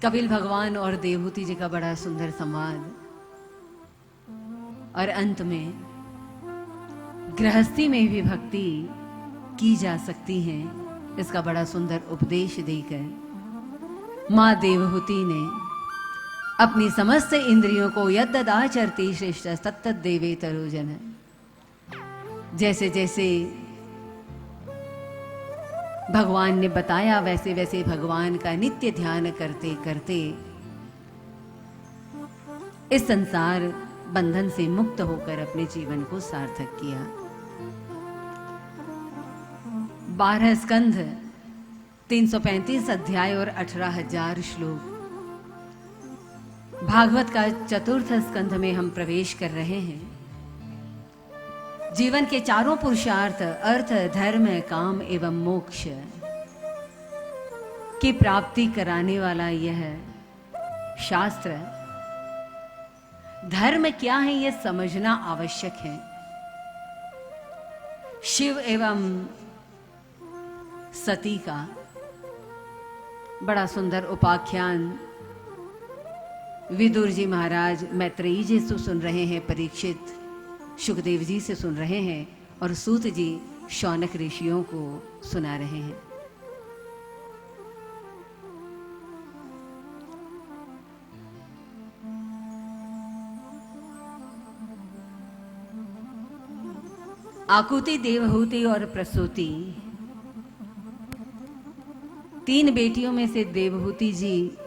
कपिल भगवान और देवहूति जी का बड़ा सुंदर संवाद, और अंत में गृहस्थी में भी भक्ति की जा सकती है, इसका बड़ा सुंदर उपदेश देकर मां देवहूति ने अपनी समस्त इंद्रियों को यद्ददाचरति श्रेष्ठ तत्तद् देवे तरोजन, जैसे जैसे भगवान ने बताया वैसे वैसे भगवान का नित्य ध्यान करते करते इस संसार बंधन से मुक्त होकर अपने जीवन को सार्थक किया। 12 स्कंध, 335 अध्याय और 18,000 श्लोक। भागवत का चतुर्थ स्कंध में हम प्रवेश कर रहे हैं। जीवन के चारों पुरुषार्थ अर्थ, धर्म, काम एवं मोक्ष की प्राप्ति कराने वाला यह शास्त्र, धर्म क्या है यह समझना आवश्यक है। शिव एवं सती का बड़ा सुंदर उपाख्यान विदुर जी महाराज मैत्रेयी जी से सुन रहे हैं, परीक्षित सुखदेव जी से सुन रहे हैं, और सूत जी शौनक ऋषियों को सुना रहे हैं। आकुति, देवहूति और प्रसूति, 3 बेटियों में से देवहूति जी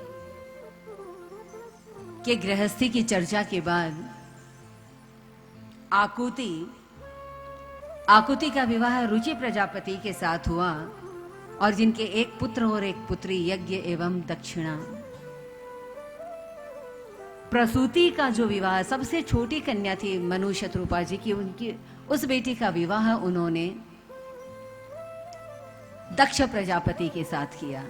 के गृहस्थी की चर्चा के बाद आकुति का विवाह रुचि प्रजापति के साथ हुआ, और जिनके एक पुत्र और एक पुत्री यज्ञ एवं दक्षिणा। प्रसूति का जो विवाह, सबसे छोटी कन्या थी मनु शत्रुपा जी की, उनकी उस बेटी का विवाह उन्होंने दक्ष प्रजापति के साथ किया।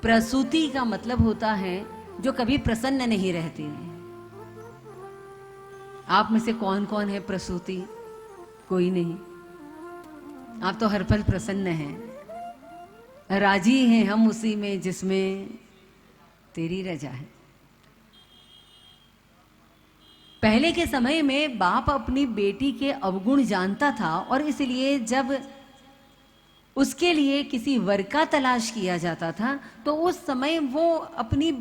प्रसूति का मतलब होता है जो कभी प्रसन्न नहीं रहती। आप में से कौन कौन है प्रसूति? कोई नहीं। आप तो हर पल प्रसन्न हैं, राजी हैं हम उसी में जिसमें तेरी रजा है। पहले के समय में बाप अपनी बेटी के अवगुण जानता था, और इसलिए जब उसके लिए किसी वर का तलाश किया जाता था तो उस समय वो अपनी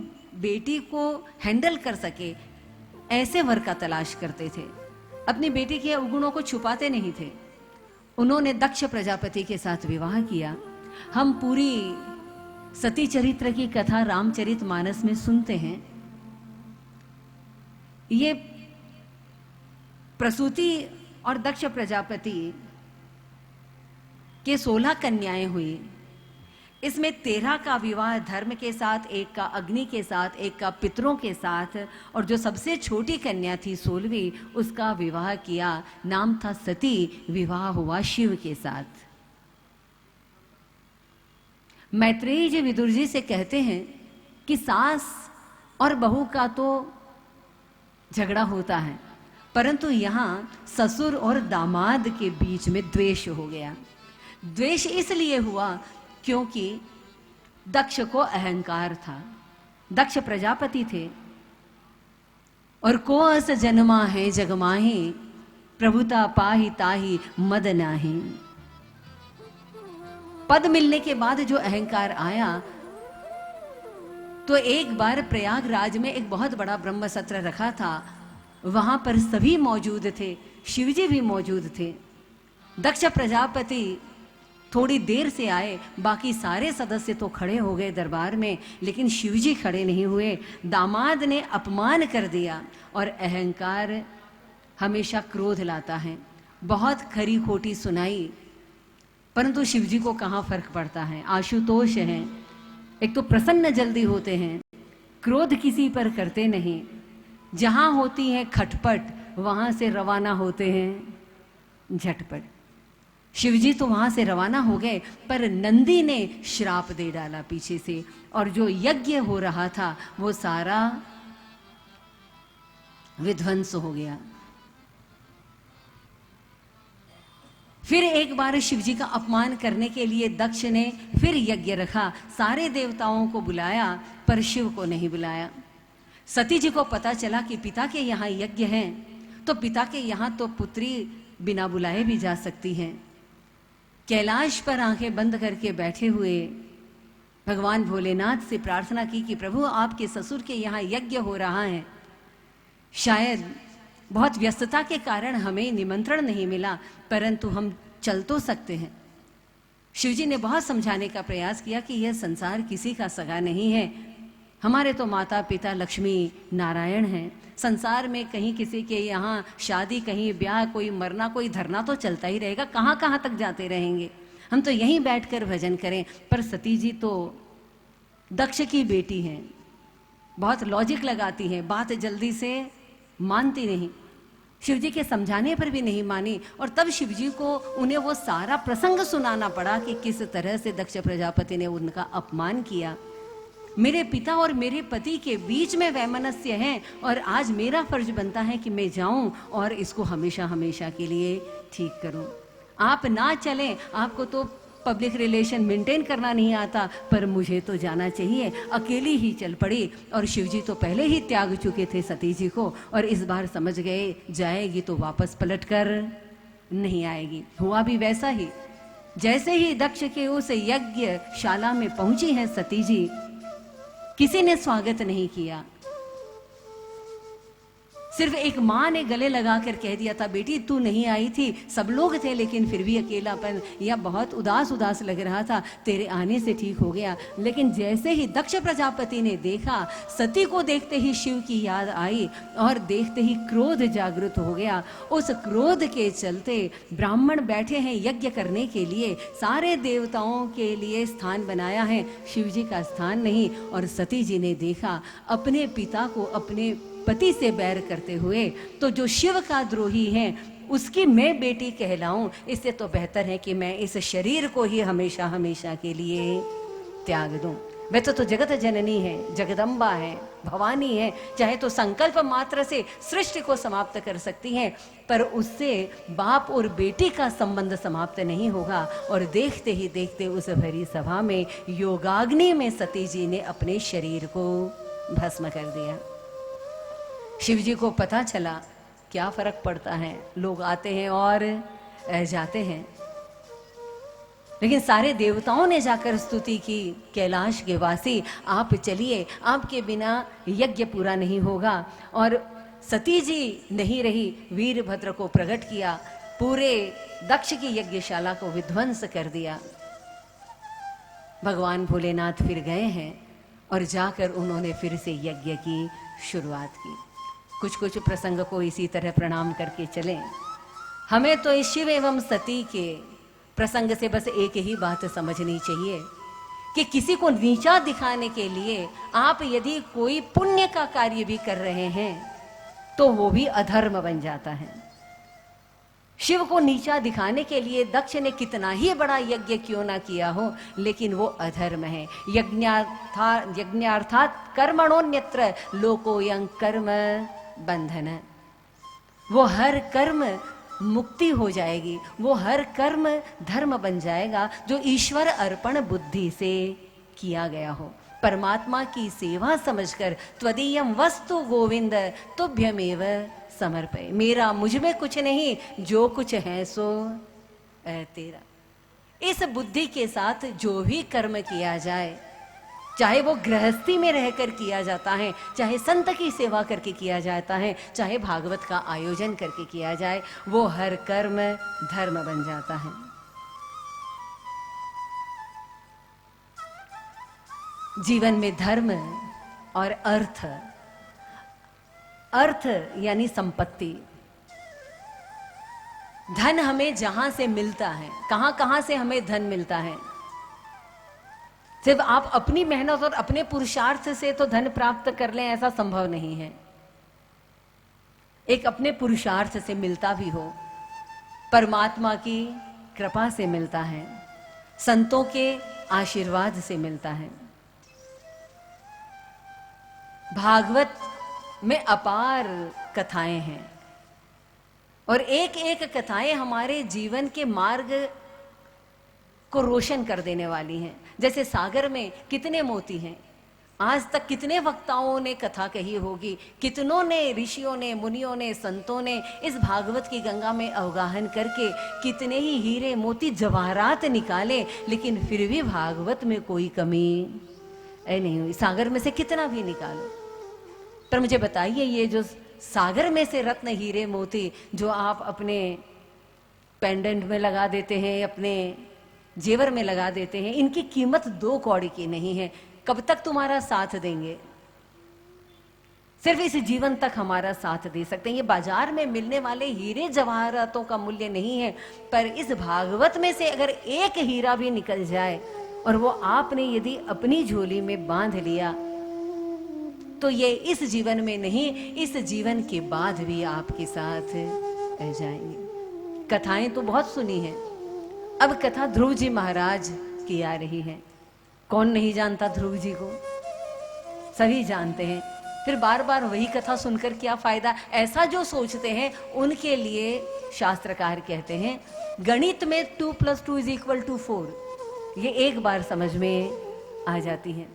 बेटी को हैंडल कर सके ऐसे वर का तलाश करते थे। अपनी बेटी के अवगुणों को छुपाते नहीं थे। उन्होंने दक्ष प्रजापति के साथ विवाह किया। हम पूरी सती चरित्र की कथा रामचरितमानस में सुनते हैं। ये प्रसूति और दक्ष प्रजापति के 16 कन्याएं हुई। इसमें 13 का विवाह धर्म के साथ, 1 का अग्नि के साथ, 1 का पितरों के साथ, और जो सबसे छोटी कन्या थी 16वीं, उसका विवाह किया, नाम था सती, विवाह हुआ शिव के साथ। मैत्रेयी जी विदुर जी से कहते हैं कि सास और बहू का तो झगड़ा होता है, परंतु यहां ससुर और दामाद के बीच में द्वेष हो गया। द्वेष इसलिए हुआ क्योंकि दक्ष को अहंकार था। दक्ष प्रजापति थे, और को अस जन्मा है जगमाही, प्रभुता पाही ताही मद नाही। पद मिलने के बाद जो अहंकार आया, तो एक बार प्रयागराज में एक बहुत बड़ा ब्रह्म सत्र रखा था। वहां पर सभी मौजूद थे, शिवजी भी मौजूद थे। दक्ष प्रजापति थोड़ी देर से आए, बाकी सारे सदस्य तो खड़े हो गए दरबार में, लेकिन शिवजी खड़े नहीं हुए। दामाद ने अपमान कर दिया, और अहंकार हमेशा क्रोध लाता है। बहुत खरी खोटी सुनाई, परंतु शिवजी को कहाँ फर्क पड़ता है। आशुतोष हैं, एक तो प्रसन्न जल्दी होते हैं, क्रोध किसी पर करते नहीं। जहां होती है खटपट, वहां से रवाना होते हैं झटपट। शिवजी तो वहां से रवाना हो गए, पर नंदी ने श्राप दे डाला पीछे से, और जो यज्ञ हो रहा था वो सारा विध्वंस हो गया। फिर एक बार शिव जी का अपमान करने के लिए दक्ष ने फिर यज्ञ रखा, सारे देवताओं को बुलाया पर शिव को नहीं बुलाया। सती जी को पता चला कि पिता के यहाँ यज्ञ है, तो पिता के यहाँ तो पुत्री बिना बुलाए भी जा सकती है। कैलाश पर आंखें बंद करके बैठे हुए भगवान भोलेनाथ से प्रार्थना की कि प्रभु आपके ससुर के यहाँ यज्ञ हो रहा है, शायद बहुत व्यस्तता के कारण हमें निमंत्रण नहीं मिला, परंतु हम चल तो सकते हैं। शिवजी ने बहुत समझाने का प्रयास किया कि यह संसार किसी का सगा नहीं है, हमारे तो माता पिता लक्ष्मी नारायण हैं। संसार में कहीं किसी के यहाँ शादी, कहीं ब्याह, कोई मरना, कोई धरना तो चलता ही रहेगा, कहाँ कहाँ तक जाते रहेंगे, हम तो यहीं बैठकर भजन करें। पर सती जी तो दक्ष की बेटी हैं, बहुत लॉजिक लगाती हैं, बात जल्दी से मानती नहीं। शिवजी के समझाने पर भी नहीं मानी, और तब शिवजी को उन्हें वो सारा प्रसंग सुनाना पड़ा कि किस तरह से दक्ष प्रजापति ने उनका अपमान किया। मेरे पिता और मेरे पति के बीच में वैमनस्य है, और आज मेरा फर्ज बनता है कि मैं जाऊं और इसको हमेशा हमेशा के लिए ठीक करूं। आप ना चलें, आपको तो पब्लिक रिलेशन मेंटेन करना नहीं आता, पर मुझे तो जाना चाहिए। अकेली ही चल पड़ी, और शिवजी तो पहले ही त्याग चुके थे सती जी को, और इस बार समझ गए जाएगी तो वापस पलट कर नहीं आएगी। हुआ भी वैसा ही। जैसे ही दक्ष के उस यज्ञशाला में पहुंची हैं सती जी, किसी ने स्वागत नहीं किया। सिर्फ एक माँ ने गले लगाकर कह दिया था, बेटी तू नहीं आई थी, सब लोग थे लेकिन फिर भी अकेलापन या बहुत उदास उदास लग रहा था, तेरे आने से ठीक हो गया। लेकिन जैसे ही दक्ष प्रजापति ने देखा, सती को देखते ही शिव की याद आई और देखते ही क्रोध जागृत हो गया। उस क्रोध के चलते ब्राह्मण बैठे हैं यज्ञ करने के लिए, सारे देवताओं के लिए स्थान बनाया है, शिव जी का स्थान नहीं। और सती जी ने देखा अपने पिता को अपने पति से बैर करते हुए, तो जो शिव का द्रोही है उसकी मैं बेटी कहलाऊं, इससे तो बेहतर है कि मैं इस शरीर को ही हमेशा हमेशा के लिए त्याग दूं। वैसे तो जगत जननी है, जगदम्बा है, भवानी है, चाहे तो संकल्प मात्र से सृष्टि को समाप्त कर सकती हैं, पर उससे बाप और बेटी का संबंध समाप्त नहीं होगा। और देखते ही देखते उस भरी सभा में योगाग्नि में सती जी ने अपने शरीर को भस्म कर दिया। शिवजी को पता चला क्या फर्क पड़ता है, लोग आते हैं और जाते हैं, लेकिन सारे देवताओं ने जाकर स्तुति की, कैलाश के वासी आप चलिए, आपके बिना यज्ञ पूरा नहीं होगा। और सती जी नहीं रही, वीरभद्र को प्रकट किया, पूरे दक्ष की यज्ञशाला को विध्वंस कर दिया। भगवान भोलेनाथ फिर गए हैं और जाकर उन्होंने फिर से यज्ञ की शुरुआत की। कुछ कुछ प्रसंग को इसी तरह प्रणाम करके चलें। हमें तो इस शिव एवं सती के प्रसंग से बस एक ही बात समझनी चाहिए कि किसी को नीचा दिखाने के लिए आप यदि कोई पुण्य का कार्य भी कर रहे हैं तो वो भी अधर्म बन जाता है। शिव को नीचा दिखाने के लिए दक्ष ने कितना ही बड़ा यज्ञ क्यों ना किया हो, लेकिन वो अधर्म है। यज्ञार्थात कर्मणोन्यत्र लोकोयं कर्म बंधन। वो हर कर्म मुक्ति हो जाएगी, वो हर कर्म धर्म बन जाएगा जो ईश्वर अर्पण बुद्धि से किया गया हो, परमात्मा की सेवा समझकर। त्वदीयम वस्तु गोविंद तुभ्यमेव समर्पय। मेरा मुझ में कुछ नहीं, जो कुछ है सो तेरा। इस बुद्धि के साथ जो भी कर्म किया जाए, चाहे वो गृहस्थी में रहकर किया जाता है, चाहे संत की सेवा करके किया जाता है, चाहे भागवत का आयोजन करके किया जाए, वो हर कर्म धर्म बन जाता है। जीवन में धर्म और अर्थ, अर्थ यानी संपत्ति, धन हमें जहां से मिलता है, कहां कहां से हमें धन मिलता है। सिर्फ आप अपनी मेहनत और अपने पुरुषार्थ से तो धन प्राप्त कर लें, ऐसा संभव नहीं है। एक अपने पुरुषार्थ से मिलता भी हो, परमात्मा की कृपा से मिलता है, संतों के आशीर्वाद से मिलता है। भागवत में अपार कथाएं हैं और एक एक कथाएं हमारे जीवन के मार्ग को रोशन कर देने वाली हैं। जैसे सागर में कितने मोती हैं, आज तक कितने वक्ताओं ने कथा कही होगी, कितनों ने ऋषियों ने, मुनियों ने, संतों ने इस भागवत की गंगा में अवगाहन करके कितने ही हीरे मोती जवाहरात निकाले, लेकिन फिर भी भागवत में कोई कमी नहीं हुई। सागर में से कितना भी निकालो। पर मुझे बताइए, ये जो सागर में से रत्न हीरे मोती जो आप अपने पेंडेंट में लगा देते हैं, अपने जेवर में लगा देते हैं, इनकी कीमत 2 कौड़ी की नहीं है। कब तक तुम्हारा साथ देंगे? सिर्फ इस जीवन तक हमारा साथ दे सकते हैं। ये बाजार में मिलने वाले हीरे जवाहरातों का मूल्य नहीं है, पर इस भागवत में से अगर एक हीरा भी निकल जाए और वो आपने यदि अपनी झोली में बांध लिया, तो ये इस जीवन में नहीं, इस जीवन के बाद भी आपके साथ रह जाएंगे। कथाएं तो बहुत सुनी हैं, अब कथा ध्रुव जी महाराज की आ रही है। कौन नहीं जानता ध्रुव जी को? सभी जानते हैं। फिर बार बार वही कथा सुनकर क्या फायदा? ऐसा जो सोचते हैं उनके लिए शास्त्रकार कहते हैं, गणित में 2 + 2 = 4, ये एक बार समझ में आ जाती है।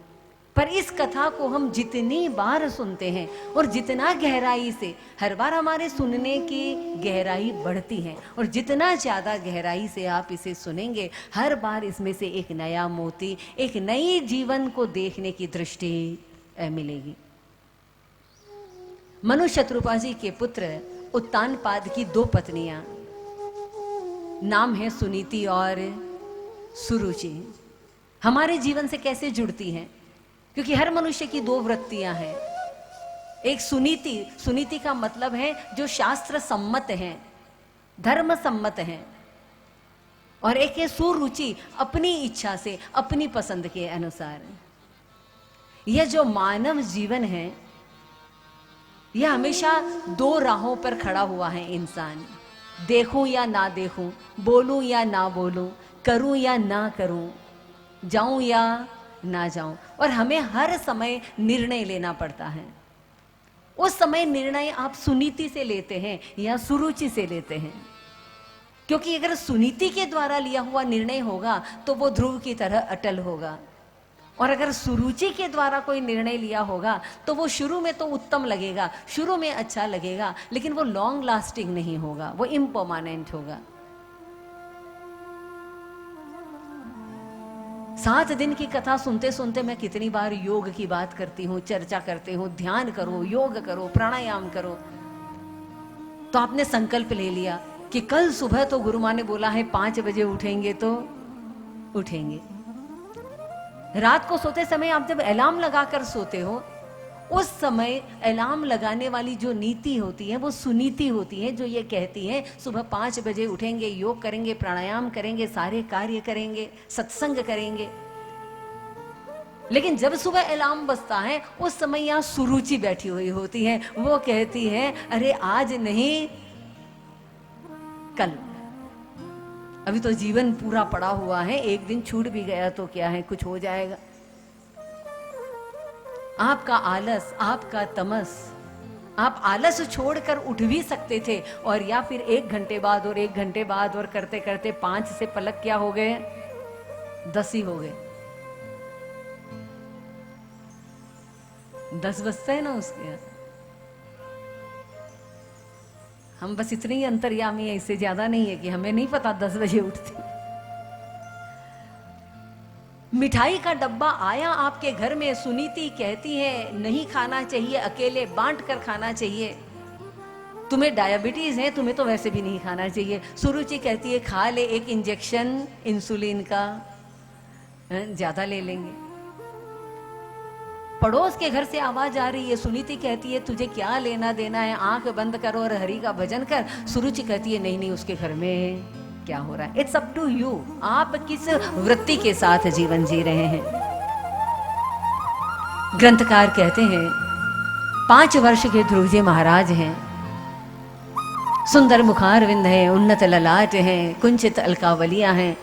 पर इस कथा को हम जितनी बार सुनते हैं और जितना गहराई से, हर बार हमारे सुनने की गहराई बढ़ती है, और जितना ज़्यादा गहराई से आप इसे सुनेंगे, हर बार इसमें से एक नया मोती, एक नई जीवन को देखने की दृष्टि मिलेगी। मनु शत्रुपा जी के पुत्र उत्तानपाद की 2 पत्नियां, नाम है सुनीति और सुरुचि, हमारे जीवन से कैसे जुड़ती हैं? क्योंकि हर मनुष्य की 2 वृत्तियां हैं। एक सुनीति, सुनीति का मतलब है जो शास्त्र सम्मत हैं, धर्म सम्मत हैं, और एक है सुरुचि, अपनी इच्छा से, अपनी पसंद के अनुसार। यह जो मानव जीवन है, यह हमेशा 2 राहों पर खड़ा हुआ है इंसान। देखूं या ना देखूं, बोलूं या ना बोलूं, करूं या ना करूं, जाऊं या ना जाऊं, और हमें हर समय निर्णय लेना पड़ता है। उस समय निर्णय आप सुनीति से लेते हैं या सुरुचि से लेते हैं? क्योंकि अगर सुनीति के द्वारा लिया हुआ निर्णय होगा तो वो ध्रुव की तरह अटल होगा, और अगर सुरुचि के द्वारा कोई निर्णय लिया होगा तो वो शुरू में तो उत्तम लगेगा, शुरू में अच्छा लगेगा, लेकिन वो लॉन्ग लास्टिंग नहीं होगा, वो इम्पर्मानेंट होगा। 7 दिन की कथा सुनते सुनते मैं कितनी बार योग की बात करती हूँ, चर्चा करती हूँ, ध्यान करो, योग करो, प्राणायाम करो। तो आपने संकल्प ले लिया कि कल सुबह तो गुरु माँ ने बोला है 5 बजे उठेंगे, तो उठेंगे। रात को सोते समय आप जब अलार्म लगाकर सोते हो, उस समय अलार्म लगाने वाली जो नीति होती है वो सुनीति होती है, जो ये कहती है सुबह 5 बजे उठेंगे, योग करेंगे, प्राणायाम करेंगे, सारे कार्य करेंगे, सत्संग करेंगे। लेकिन जब सुबह अलार्म बजता है उस समय यहाँ सुरुचि बैठी हुई होती है, वो कहती है अरे आज नहीं कल, अभी तो जीवन पूरा पड़ा हुआ है, एक दिन छूट भी गया तो क्या है, कुछ हो जाएगा। आपका आलस, आपका तमस, आप आलस छोड़कर उठ भी सकते थे, और या फिर 1 घंटे बाद और 1 घंटे बाद, और करते करते 5 से पलक क्या हो गए, 10 ही हो गए। 10 बजता है ना उसके। हम बस इतने ही अंतर्यामी है, इससे ज्यादा नहीं है कि हमें नहीं पता 10 बजे उठते। मिठाई का डब्बा आया आपके घर में, सुनीति कहती है नहीं खाना चाहिए, अकेले बांट कर खाना चाहिए, तुम्हें डायबिटीज है, तुम्हें तो वैसे भी नहीं खाना चाहिए। सुरुचि कहती है खा ले 1 इंजेक्शन इंसुलिन का, ज्यादा ले लेंगे। पड़ोस के घर से आवाज आ रही है, सुनीति कहती है तुझे क्या लेना देना है, आंख बंद करो और हरि का भजन कर। सुरुचि कहती है नहीं नहीं, उसके घर में क्या हो रहा है, इट्स अप टू यू, आप किस वृत्ति के साथ जीवन जी रहे हैं। ग्रंथकार कहते हैं 5 वर्ष के ध्रुव जी महाराज हैं, सुंदर मुखारविंद है, उन्नत ललाट है, कुंचित अलकावलियां हैं,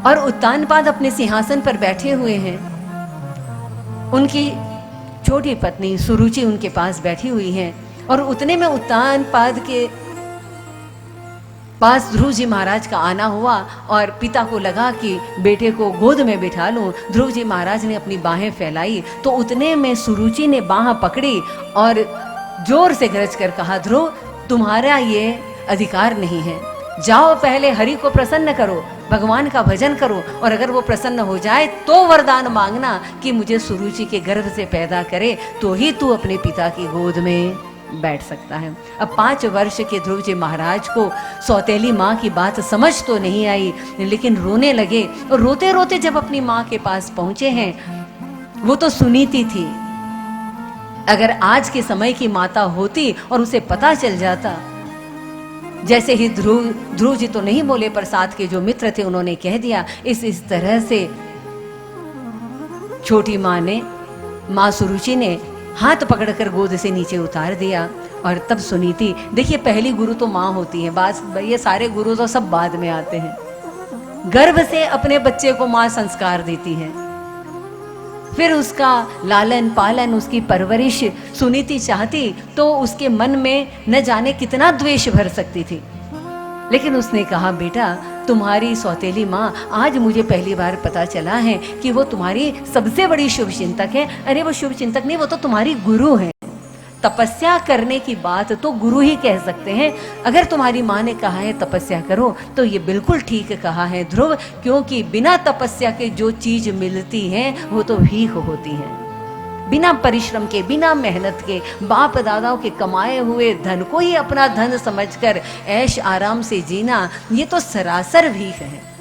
और उत्तानपाद अपने सिंहासन पर बैठे हुए हैं। उनकी छोटी पत्नी सुरुचि उनके पास बैठी हुई है, और उतने में उत्तानपाद के पास ध्रुव जी महाराज का आना हुआ और पिता को लगा कि बेटे को गोद में बिठा लूं। ध्रुव जी महाराज ने अपनी बाहें फैलाई तो उतने में सुरुचि ने बाह पकड़ी और जोर से गरज कर कहा, ध्रुव तुम्हारा ये अधिकार नहीं है, जाओ पहले हरि को प्रसन्न करो, भगवान का भजन करो, और अगर वो प्रसन्न हो जाए तो वरदान मांगना कि मुझे सुरुचि के गर्भ से पैदा करे, तो ही तू अपने पिता की गोद में बैठ सकता है। अब 5 वर्ष के ध्रुव जी महाराज को सौतेली माँ की बात समझ तो नहीं आई, लेकिन रोने लगे। और रोते रोते जब अपनी माँ के पास पहुंचे हैं, वो तो सुनीति थी, अगर आज के समय की माता होती और उसे पता चल जाता, जैसे ही ध्रुव जी तो नहीं बोले पर साथ के जो मित्र थे उन्होंने कह दिया, इस तरह से छोटी माँ ने, माँ सुरुचि ने हाथ पकड़कर गोद से नीचे उतार दिया। और तब सुनीति, देखिए पहली गुरु तो माँ होती है, बात ये सारे गुरु तो सब बाद में आते हैं। गर्भ से अपने बच्चे को माँ संस्कार देती है, फिर उसका लालन पालन, उसकी परवरिश सुनीति चाहती तो उसके मन में न जाने कितना द्वेष भर सकती थी। लेकिन उसने कहा, बेटा तुम्हारी सौतेली माँ, आज मुझे पहली बार पता चला है कि वो तुम्हारी सबसे बड़ी शुभ चिंतक है। अरे वो शुभ चिंतक नहीं, वो तो तुम्हारी गुरु है। तपस्या करने की बात तो गुरु ही कह सकते हैं। अगर तुम्हारी माँ ने कहा है तपस्या करो, तो ये बिल्कुल ठीक कहा है ध्रुव, क्योंकि बिना तपस्या के जो चीज मिलती है वो तो भीख होती है। बिना परिश्रम के, बिना मेहनत के, बाप दादाओं के कमाए हुए धन को ही अपना धन समझकर ऐश आराम से जीना, ये तो सरासर भीख है।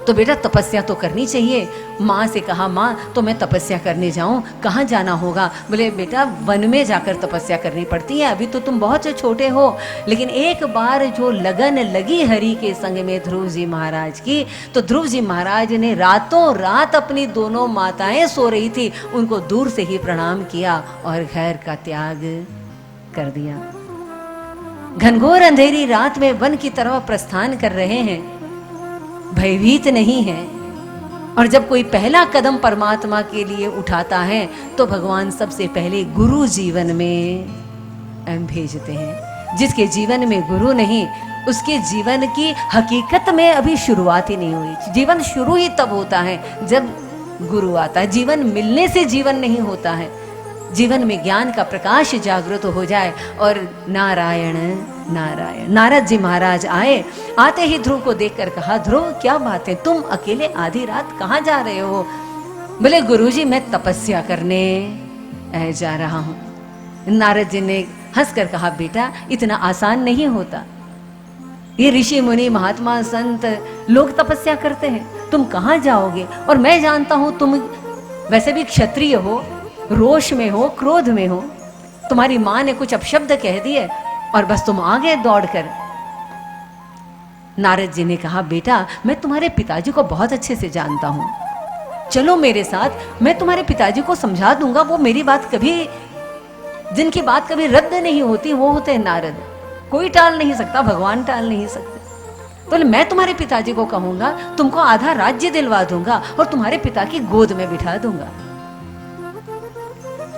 तो बेटा तपस्या तो करनी चाहिए। माँ से कहा, माँ तो मैं तपस्या करने जाऊं, कहाँ जाना होगा? बोले बेटा वन में जाकर तपस्या करनी पड़ती है, अभी तो तुम बहुत छोटे हो। लेकिन एक बार जो लगन लगी हरि के संग में ध्रुव जी महाराज की, तो ध्रुव जी महाराज ने रातों रात अपनी दोनों माताएं सो रही थी, उनको दूर से ही प्रणाम किया और घर का त्याग कर दिया। घनघोर अंधेरी रात में वन की तरफ प्रस्थान कर रहे हैं, भयभीत नहीं है। और जब कोई पहला कदम परमात्मा के लिए उठाता है तो भगवान सबसे पहले गुरु जीवन में भेजते हैं। जिसके जीवन में गुरु नहीं, उसके जीवन की हकीकत में अभी शुरुआत ही नहीं हुई। जीवन शुरू ही तब होता है जब गुरु आता है। जीवन मिलने से जीवन नहीं होता है, जीवन में ज्ञान का प्रकाश जागृत हो जाए। और नारायण नारायण। नारद जी महाराज आए, आते ही ध्रुव को देखकर कहा, ध्रुव क्या बात है, तुम अकेले आधी रात कहाँ जा रहे हो? बोले गुरुजी मैं तपस्या करने जा रहा हूँ। नारद जी ने हंसकर कहा, बेटा इतना आसान नहीं होता, ये ऋषि मुनि महात्मा संत लोग तपस्या करते हैं, तुम कहाँ जाओगे? और मैं जानता हूँ तुम वैसे भी क्षत्रिय हो, रोष में हो, क्रोध में हो, तुम्हारी माँ ने कुछ अपशब्द कह दिए और बस तुम आ गए दौड़कर। नारद जी ने कहा, बेटा मैं तुम्हारे पिताजी को बहुत अच्छे से जानता हूं, चलो मेरे साथ, मैं तुम्हारे पिताजी को समझा दूंगा। वो मेरी बात कभी, जिनकी बात कभी रद्द नहीं होती, वो होते हैं नारद। कोई टाल नहीं सकता, भगवान टाल नहीं सकते। तो मैं तुम्हारे पिताजी को कहूंगा, तुमको आधा राज्य दिलवा दूंगा और तुम्हारे पिता की गोद में बिठा दूंगा।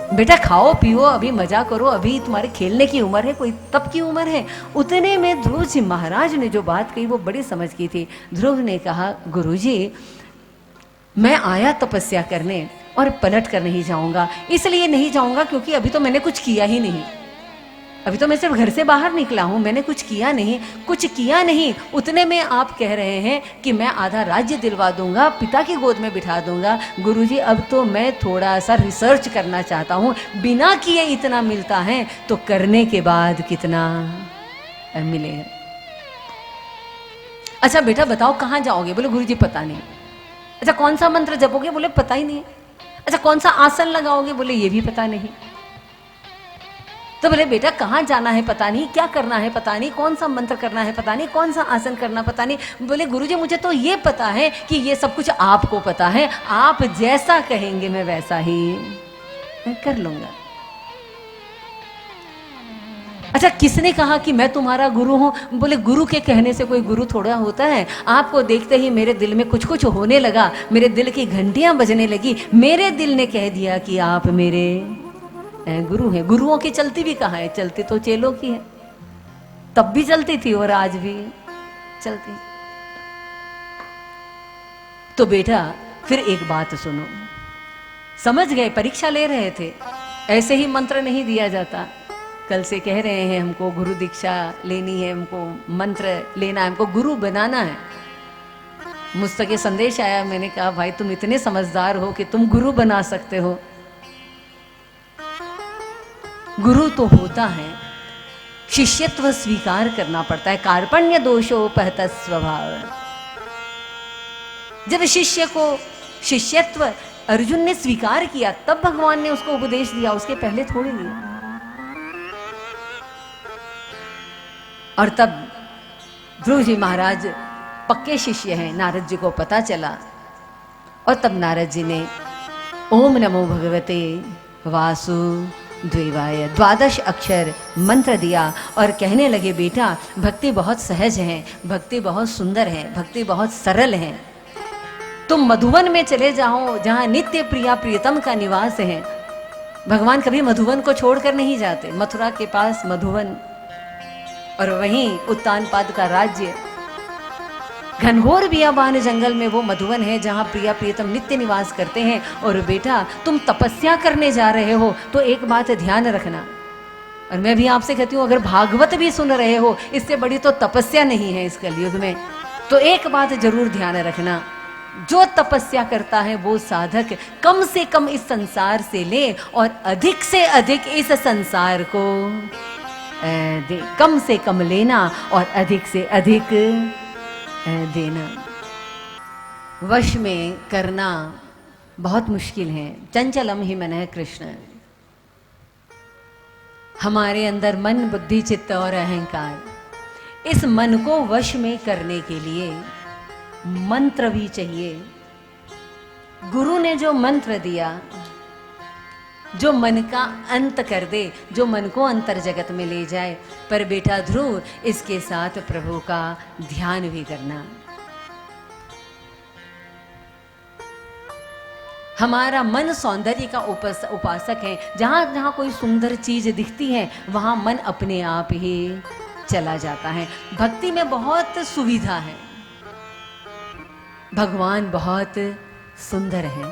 बेटा खाओ पियो, अभी मजा करो, अभी तुम्हारे खेलने की उम्र है, कोई तब की उम्र है। उतने में ध्रुव जी महाराज ने जो बात कही वो बड़ी समझ की थी। ध्रुव ने कहा, गुरुजी मैं आया तपस्या करने और पलट कर नहीं जाऊंगा। इसलिए नहीं जाऊंगा क्योंकि अभी तो मैंने कुछ किया ही नहीं, अभी तो मैं सिर्फ घर से बाहर निकला हूं, मैंने कुछ किया नहीं। उतने में आप कह रहे हैं कि मैं आधा राज्य दिलवा दूंगा, पिता की गोद में बिठा दूंगा। गुरुजी अब तो मैं थोड़ा सा रिसर्च करना चाहता हूं, बिना किए इतना मिलता है तो करने के बाद कितना मिलेगा। अच्छा बेटा बताओ कहाँ जाओगे? बोले गुरुजी पता नहीं। अच्छा कौन सा मंत्र जपोगे? बोले पता ही नहीं। अच्छा कौन सा आसन लगाओगे? बोले ये भी पता नहीं। तो बोले बेटा कहाँ जाना है पता नहीं, क्या करना है पता नहीं, कौन सा मंत्र करना है पता नहीं, कौन सा आसन करना पता नहीं। बोले गुरुजी मुझे तो ये पता है कि ये सब कुछ आपको पता है, आप जैसा कहेंगे मैं वैसा ही कर लूंगा। अच्छा किसने कहा कि मैं तुम्हारा गुरु हूं? बोले गुरु के कहने से कोई गुरु थोड़ा होता है। आपको देखते ही मेरे दिल में कुछ कुछ होने लगा, मेरे दिल की घंटियां बजने लगी, मेरे दिल ने कह दिया कि आप मेरे गुरु हैं। गुरुओं की चलती भी कहाँ है, चलती तो चेलों की है। तब भी चलती थी और आज भी चलती। तो बेटा फिर एक बात सुनो, समझ गए, परीक्षा ले रहे थे, ऐसे ही मंत्र नहीं दिया जाता। कल से कह रहे हैं हमको गुरु दीक्षा लेनी है, हमको मंत्र लेना है, हमको गुरु बनाना है। मुझ तक ये संदेश आया, मैंने कहा भाई तुम इतने समझदार हो कि तुम गुरु बना सकते हो। गुरु तो होता है, शिष्यत्व स्वीकार करना पड़ता है। कार्पण्य दोषोपहत स्वभाव। जब शिष्य को शिष्यत्व अर्जुन ने स्वीकार किया तब भगवान ने उसको उपदेश दिया, उसके पहले थोड़ी दिया। और तब ध्रुव जी महाराज पक्के शिष्य हैं, नारद जी को पता चला। और तब नारद जी ने ओम नमो भगवते वासुदेवाय 12 अक्षर मंत्र दिया और कहने लगे बेटा भक्ति बहुत सहज है, भक्ति बहुत सुंदर है, भक्ति बहुत सरल है। तुम मधुवन में चले जाओ जहां नित्य प्रिया प्रियतम का निवास है। भगवान कभी मधुवन को छोड़कर नहीं जाते। मथुरा के पास मधुवन और वहीं उत्तानपाद का राज्य, घनघोर बियाबान जंगल में वो मधुवन है जहां प्रिया प्रियतम नित्य निवास करते हैं। और बेटा तुम तपस्या करने जा रहे हो तो एक बात ध्यान रखना, और मैं भी आपसे कहती हूँ अगर भागवत भी सुन रहे हो, इससे बड़ी तो तपस्या नहीं है इस कलयुग में। तो एक बात जरूर ध्यान रखना, जो तपस्या करता है वो साधक कम से कम इस संसार से ले और अधिक से अधिक इस संसार को दे। कम से कम लेना और अधिक से अधिक देना। वश में करना बहुत मुश्किल है। चंचलम ही मन है कृष्ण। हमारे अंदर मन बुद्धि चित्त और अहंकार, इस मन को वश में करने के लिए मंत्र भी चाहिए। गुरु ने जो मंत्र दिया, जो मन का अंत कर दे, जो मन को अंतर जगत में ले जाए। पर बेटा ध्रुव इसके साथ प्रभु का ध्यान भी करना। हमारा मन सौंदर्य का उपासक है। जहां जहां कोई सुंदर चीज दिखती है वहां मन अपने आप ही चला जाता है। भक्ति में बहुत सुविधा है। भगवान बहुत सुंदर है,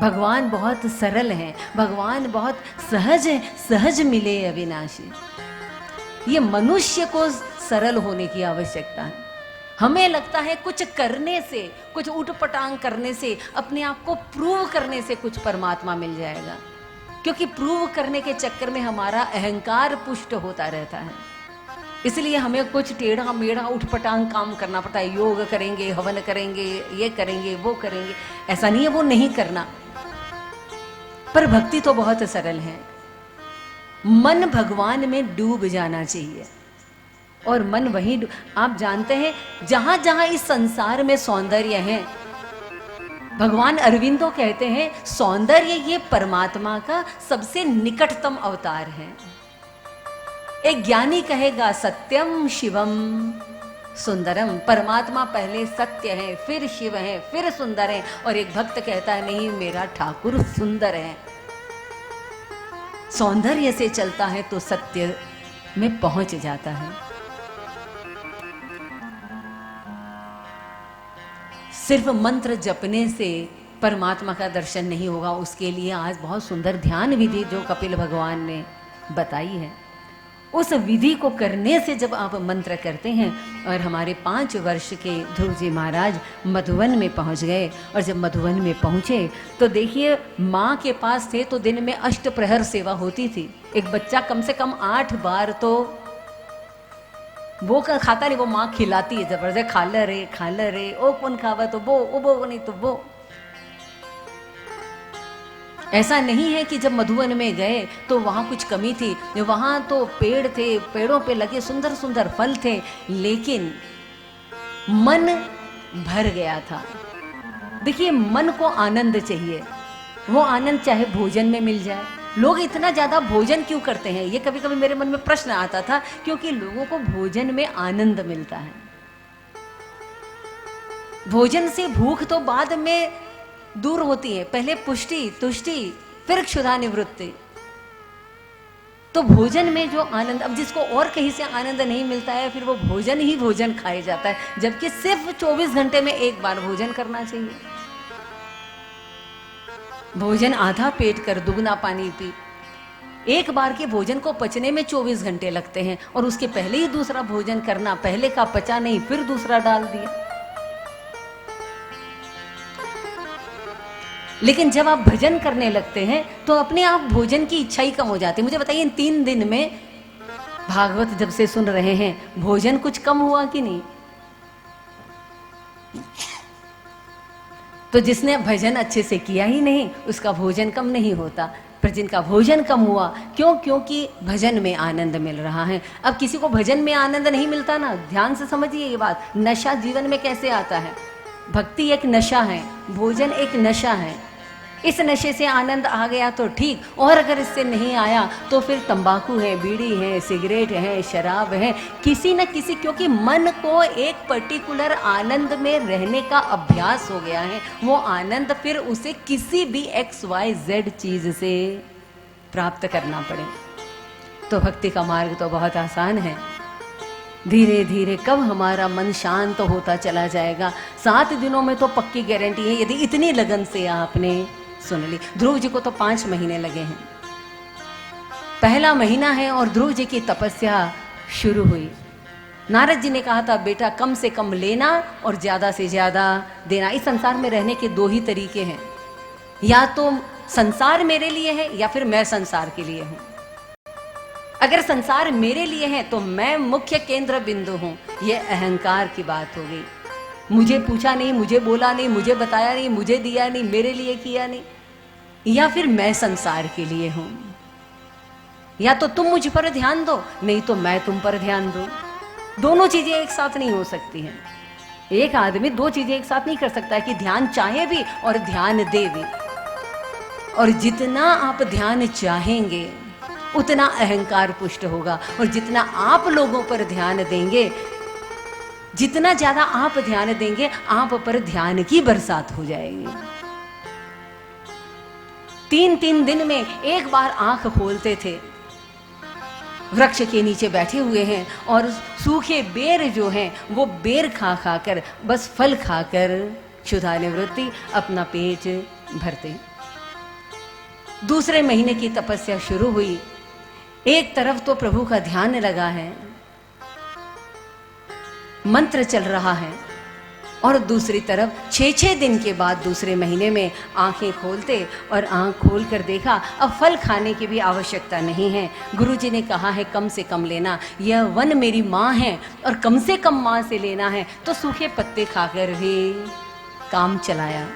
भगवान बहुत सरल है, भगवान बहुत सहज है। सहज मिले अविनाशी। ये मनुष्य को सरल होने की आवश्यकता है। हमें लगता है कुछ करने से, कुछ उठपटांग करने से, अपने आप को प्रूव करने से कुछ परमात्मा मिल जाएगा। क्योंकि प्रूव करने के चक्कर में हमारा अहंकार पुष्ट होता रहता है। इसलिए हमें कुछ टेढ़ा मेढ़ा उठपटांग काम करना पड़ता है। योग करेंगे, हवन करेंगे, ये करेंगे, वो करेंगे। ऐसा नहीं है वो नहीं करना, पर भक्ति तो बहुत सरल है। मन भगवान में डूब जाना चाहिए और मन वहीं आप जानते हैं जहां जहां इस संसार में सौंदर्य है, भगवान अरविंदो कहते हैं सौंदर्य ये परमात्मा का सबसे निकटतम अवतार है। एक ज्ञानी कहेगा सत्यम शिवम सुंदरम। परमात्मा पहले सत्य है, फिर शिव है, फिर सुंदर है। और एक भक्त कहता है नहीं मेरा ठाकुर सुंदर है। सौंदर्य से चलता है तो सत्य में पहुंच जाता है। सिर्फ मंत्र जपने से परमात्मा का दर्शन नहीं होगा। उसके लिए आज बहुत सुंदर ध्यान विधि जो कपिल भगवान ने बताई है, उस विधि को करने से जब आप मंत्र करते हैं। और हमारे 5 वर्ष के ध्रुव जी महाराज मधुवन में पहुंच गए। और जब मधुवन में पहुंचे तो देखिए माँ के पास थे तो दिन में 8 प्रहर सेवा होती थी। एक बच्चा कम से कम 8 बार तो वो खाता नहीं, वो माँ खिलाती है जबरदस्त। खा ल रे ओ कौन खावा तो वो नहीं तो वो। ऐसा नहीं है कि जब मधुवन में गए तो वहाँ कुछ कमी थी। वहाँ तो पेड़ थे, पेड़ों पे लगे सुंदर सुंदर फल थे, लेकिन मन भर गया था। देखिए मन को आनंद चाहिए, वो आनंद चाहे भोजन में मिल जाए। लोग इतना ज्यादा भोजन क्यों करते हैं, ये कभी कभी मेरे मन में प्रश्न आता था। क्योंकि लोगों को भोजन में आनंद मिलता है। भोजन से भूख तो बाद में दूर होती है। पहले पुष्टि तुष्टि फिर क्षुधा निवृत्ति। तो भोजन में जो आनंद, अब जिसको और कहीं से आनंद नहीं मिलता है, फिर वो भोजन ही भोजन खाया जाता है, जबकि सिर्फ 24 घंटे में एक बार भोजन करना चाहिए। भोजन आधा पेट कर दुगना पानी पी। एक बार के भोजन को पचने में 24 घंटे लगते हैं, और उसके पहले ही दूसरा भोजन करना, पहले का पचा नहीं फिर दूसरा डाल दिया। लेकिन जब आप भजन करने लगते हैं तो अपने आप भोजन की इच्छा ही कम हो जाती है। मुझे बताइए, इन 3 दिन में भागवत जब से सुन रहे हैं, भोजन कुछ कम हुआ कि नहीं? तो जिसने भजन अच्छे से किया ही नहीं, उसका भोजन कम नहीं होता। पर जिनका भोजन कम हुआ, क्यों? क्योंकि भजन में आनंद मिल रहा है। अब किसी को भजन में आनंद नहीं मिलता ना, ध्यान से समझिए ये बात। नशा जीवन में कैसे आता है? भक्ति एक नशा है, भोजन एक नशा है। इस नशे से आनंद आ गया तो ठीक, और अगर इससे नहीं आया तो फिर तंबाकू है, बीड़ी है, सिगरेट है, शराब है, किसी न किसी, क्योंकि मन को एक पर्टिकुलर आनंद में रहने का अभ्यास हो गया है। वो आनंद फिर उसे किसी भी XYZ चीज से प्राप्त करना पड़े। तो भक्ति का मार्ग तो बहुत आसान है। धीरे धीरे कब हमारा मन शांत होता चला जाएगा, 7 दिनों में तो पक्की गारंटी है, यदि इतनी लगन से आपने सुन ली। ध्रुव जी को तो 5 महीने लगे हैं। पहला महीना है और ध्रुव जी की तपस्या शुरू हुई। नारद जी ने कहा था, बेटा कम से कम लेना और ज्यादा से ज्यादा देना। इस संसार में रहने के 2 ही तरीके हैं, या तो संसार मेरे लिए है या फिर मैं संसार के लिए हूं। अगर संसार मेरे लिए है तो मैं मुख्य केंद्र बिंदु हूं, यह अहंकार की बात हो गई। मुझे पूछा नहीं, मुझे बोला नहीं, मुझे बताया नहीं, मुझे दिया नहीं, मेरे लिए किया नहीं। या फिर मैं संसार के लिए हूं, या तो तुम मुझ पर ध्यान दो, नहीं तो मैं तुम पर ध्यान दूं। दोनों चीजें एक साथ नहीं हो सकती हैं। एक आदमी 2 चीजें एक साथ नहीं कर सकता है, कि ध्यान चाहे भी और ध्यान दे भी। और जितना आप ध्यान चाहेंगे उतना अहंकार पुष्ट होगा, और जितना आप लोगों पर ध्यान देंगे, जितना ज्यादा आप ध्यान देंगे, आप पर ध्यान की बरसात हो जाएगी। 3 दिन में एक बार आंख खोलते थे, वृक्ष के नीचे बैठे हुए हैं और सूखे बेर जो हैं वो बेर खा खाकर, बस फल खाकर क्षुधा निवृत्ति, अपना पेट भरते। दूसरे महीने की तपस्या शुरू हुई। एक तरफ तो प्रभु का ध्यान लगा है, मंत्र चल रहा है, और दूसरी तरफ 6 दिन के बाद दूसरे महीने में आंखें खोलते और आंख खोल कर देखा, अब फल खाने की भी आवश्यकता नहीं है। गुरुजी ने कहा है कम से कम लेना, यह वन मेरी माँ है और कम से कम माँ से लेना है। तो सूखे पत्ते खाकर भी काम चलाया।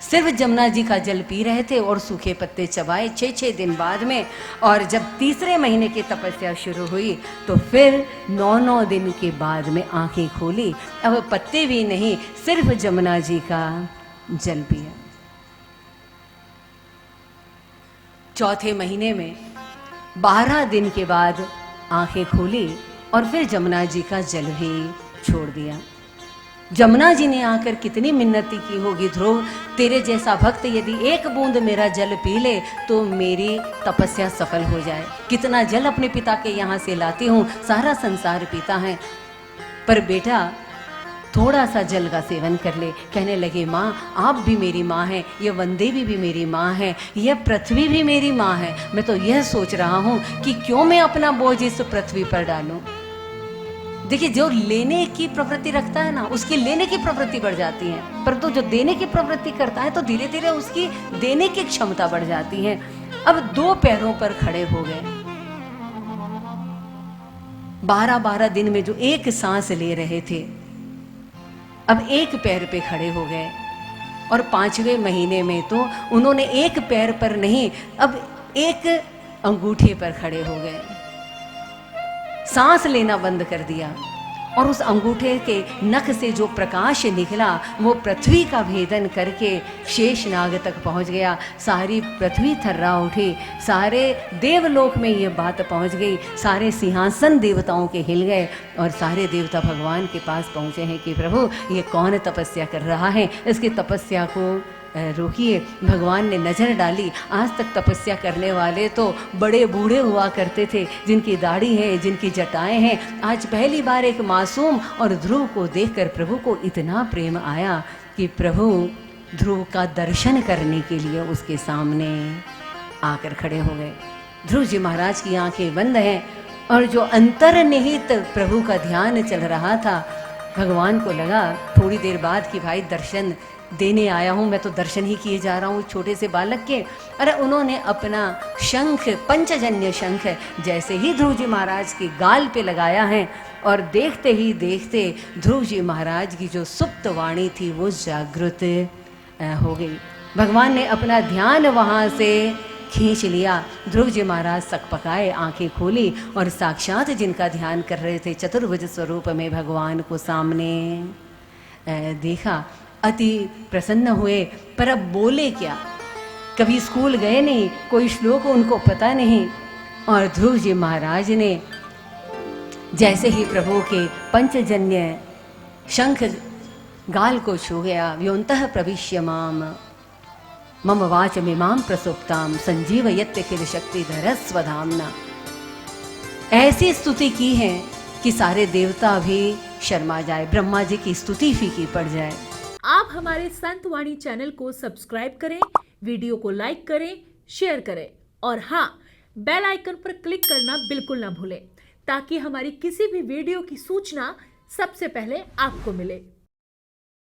सिर्फ जमुना जी का जल पी रहे थे और सूखे पत्ते चबाए 6 दिन बाद में। और जब तीसरे महीने की तपस्या शुरू हुई तो फिर 9 दिन के बाद में आंखें खोली। अब पत्ते भी नहीं, सिर्फ जमुना जी का जल पिया। चौथे महीने में 12 दिन के बाद आंखें खोली और फिर जमुना जी का जल भी छोड़ दिया। जमुना जी ने आकर कितनी मिन्नती की होगी, ध्रुव तेरे जैसा भक्त यदि एक बूंद मेरा जल पी ले तो मेरी तपस्या सफल हो जाए। कितना जल अपने पिता के यहाँ से लाती हूँ, सारा संसार पीता है, पर बेटा थोड़ा सा जल का सेवन कर ले। कहने लगे माँ आप भी मेरी माँ हैं, ये वनदेवी भी मेरी माँ है, यह पृथ्वी भी मेरी माँ है। मैं तो यह सोच रहा हूँ कि क्यों मैं अपना बोझ इस पृथ्वी पर डालूं। देखिए जो लेने की प्रवृत्ति रखता है ना, उसकी लेने की प्रवृत्ति बढ़ जाती है, परंतु जो देने की प्रवृत्ति करता है तो धीरे धीरे उसकी देने की क्षमता बढ़ जाती है। अब 2 पैरों पर खड़े हो गए। 12 दिन में जो एक सांस ले रहे थे, अब एक पैर पे खड़े हो गए। और 5वें महीने में तो उन्होंने एक पैर पर नहीं, अब एक अंगूठे पर खड़े हो गए। सांस लेना बंद कर दिया और उस अंगूठे के नख से जो प्रकाश निकला वो पृथ्वी का भेदन करके शेषनाग तक पहुंच गया। सारी पृथ्वी थर्रा उठी, सारे देवलोक में ये बात पहुंच गई, सारे सिंहासन देवताओं के हिल गए और सारे देवता भगवान के पास पहुंचे हैं कि प्रभु ये कौन तपस्या कर रहा है, इसकी तपस्या को रोकिए। भगवान ने नज़र डाली, आज तक तपस्या करने वाले तो बड़े बूढ़े हुआ करते थे, जिनकी दाढ़ी है, जिनकी जटाएं हैं। आज पहली बार एक मासूम और ध्रुव को देखकर प्रभु को इतना प्रेम आया कि प्रभु ध्रुव का दर्शन करने के लिए उसके सामने आकर खड़े हो गए। ध्रुव जी महाराज की आंखें बंद हैं और जो अंतर्निहित प्रभु का ध्यान चल रहा था, भगवान को लगा थोड़ी देर बाद कि भाई दर्शन देने आया हूँ, मैं तो दर्शन ही किए जा रहा हूँ छोटे से बालक के। अरे उन्होंने अपना शंख, पंचजन्य शंख जैसे ही ध्रुव जी महाराज के गाल पे लगाया है और देखते ही देखते ध्रुव जी महाराज की जो सुप्त वाणी थी वो जागृत हो गई। भगवान ने अपना ध्यान वहाँ से खींच लिया। ध्रुव जी महाराज सकपकाए, आंखें खोली और साक्षात जिनका ध्यान कर रहे थे चतुर्भुज स्वरूप में भगवान को सामने देखा। अति प्रसन्न हुए, पर अब बोले क्या? कभी स्कूल गए नहीं, कोई श्लोक उनको पता नहीं। और ध्रुव जी महाराज ने जैसे ही प्रभु के पंचजन्य शंख गाल को छू गया, व्योंतः प्रविश्य माम मम वाचमिमां प्रसुप्ताम संजीवयत्य किल शक्तिधर स्वधाम्ना। ऐसी स्तुति की है कि सारे देवता भी शर्मा जाए, ब्रह्मा जी की स्तुति फीकी पड़ जाए। आप हमारे संतवाणी चैनल को सब्सक्राइब करें, वीडियो को लाइक करें, शेयर करें और हाँ, बेल आइकन पर क्लिक करना बिल्कुल ना भूलें ताकि हमारी किसी भी वीडियो की सूचना सबसे पहले आपको मिले।